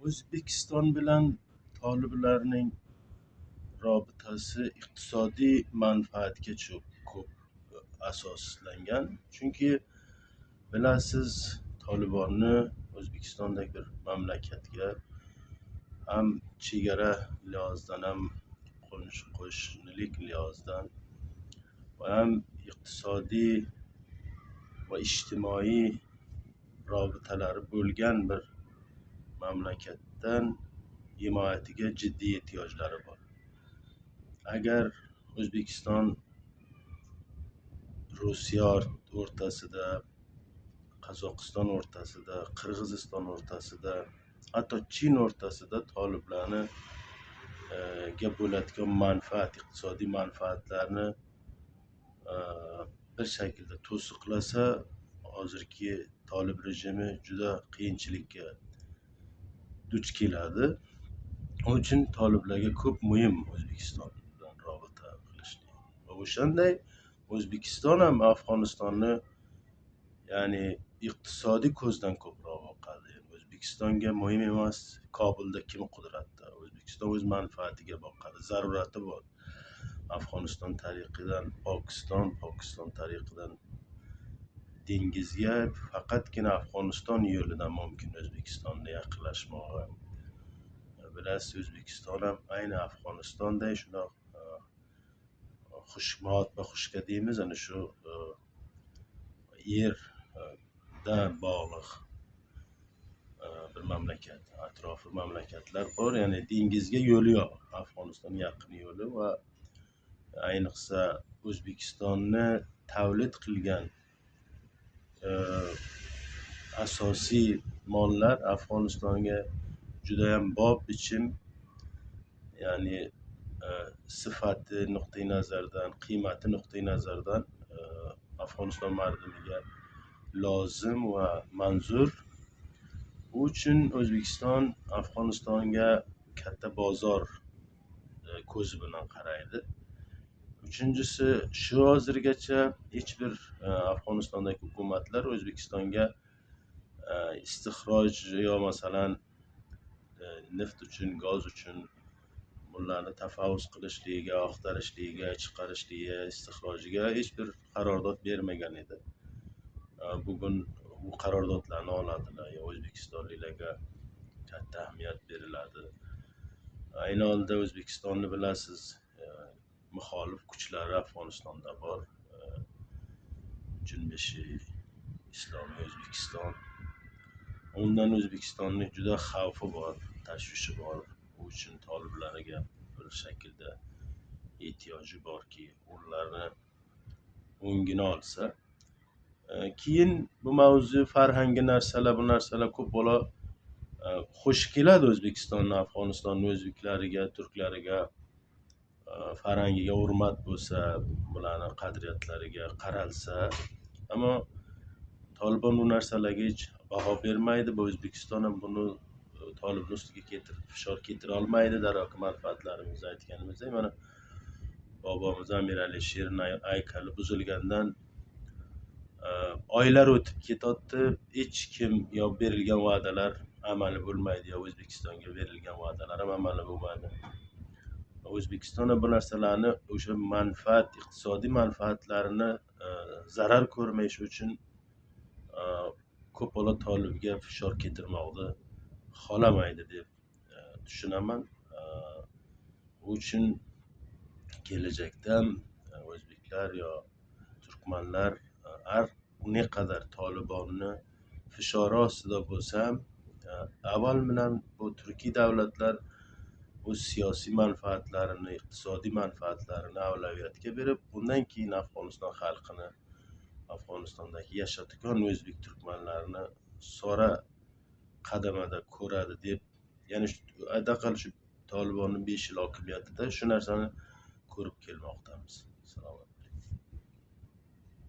O'zbekiston bilan toliblarning robitasi iqtisodiy manfaatga ko'p asoslangan. Chunki bilasiz, Tolibonni O'zbekistondagi bir mamlakatga ham chegara liyozidan ham qo'shnilik liyozidan va ham iqtisodiy va ijtimoiy robitalari bo'lgan bir mamlakatdan himoyatiga jiddiy ehtiyojlari bor. Agar O'zbekiston Rossiya o'rtasida, Qozog'iston o'rtasida, Qirg'iziston o'rtasida, hatto Chin o'rtasida toliblarni ga bo'ladigan iqtisodiy manfaatlarni bir shaklda to'siqlasa, hozirgi tolib rejimi juda qiyinchilikka duch keladi. Onun uchun toliblarga ko'p muhim O'zbekiston bilan rabita qilishlik. Va o'shanday O'zbekiston ham Afg'onistonni ya'ni iqtisodiy ko'zdan ko'proq boqadi. O'zbekistonga muhim emas Kobulda kim qudratda. O'zbekiston o'z manfaatiga boqadi. Zarurati bor. Afg'oniston tariqidan Pokiston tariqidan dengizga faqatgina Afg'oniston yo'lidan mumkin O'zbekistonga yaqinlashmog'i. Bilasiz, O'zbekiston ham ayni Afg'onistonday shundoq xushmot va xushka deymiz, ana shu yerdan bog'liq bir mamlakat. Atrofi mamlakatlar bor, ya'ni dengizga yo'li yo'q. Afg'oniston yaqin yo'li va ayniqsa O'zbekistonni tavlid qilgan asosiy mollar Afg'onistonga juda ham bob bichim, ya'ni sifati nuqtai nazardan, qiymati nuqtai nazardan Afg'oniston mardimiga lozim va manzur. Bu uchun O'zbekiston Afg'onistonga katta bozor ko'zi bilan qaraydi. Uchinchisi, shu hozirgacha hech bir Afg'onistondagi hukumatlar O'zbekistonga istixroj yo masalan neft uchun, gaz uchun bularni tafavvuz qilishligiga, axtarishligiga, chiqarishligiga, istixrojiga hech bir qarordod bermagan edi. Bugun bu qarordodlarni oladilar. O'zbekistonliklarga katta ahamiyat beriladi. Ayni holda O'zbekistonni bilasiz, muxolif kuchlari Afg'onistonda bor. Junbishi Islomiy O'zbekiston. Undan O'zbekistonning juda xavfi bor, tashvishi bor. Bu uchun toliblarga bir shaklda ehtiyoji borki, ularni o'ngini olsa. Keyin bu mavzu farhangi narsalar, bu narsalar ko'p bola xush keladi O'zbekistonning, Afg'onistonning o'zbeklariga, turklariga, farhangiga hurmat bo'lsa, bularning qadriyatlariga qaralsa, ammo Tolibon bu narsalarga hech baho bermaydi. Bu O'zbekiston ham buni Tolibning ustiga fishor keltira olmaydi. Daryoqi manfaatlarimizni aytganimizdek, mana bobomiz Amir Alisherning haykali buzilgandan oylar o'tib ketadi. Hech kim yo berilgan va'dalar amali bo'lmaydi, yo O'zbekistonga berilgan va'dalar ham amali bo'lmaydi. O'zbekiston bu narsalarni o'sha iqtisodiy manfaatlarini zarar ko'rmayishi uchun ko'p bola Tolibga fishor keltirmoqni xohlamaydi deb tushunaman. Bu uchun kelajakda o'zbeklar yo turkmanlar har naqadar Tolibonni fishori ostida bo'lsa ham avval bilan bu turkiy davlatlar o'z siyosiy manfaatlarini, iqtisodiy manfaatlarini avlaviyatga berib, undan keyin Afg'oniston xalqini, Afg'onistondagi yashagan o'zbek turkmanlarini sora qadamada ko'radi deb, ya'ni adaqal shu Tolibonning 5 yil hokimiyatida shu narsani ko'rib kelmoqdamiz. Salomat.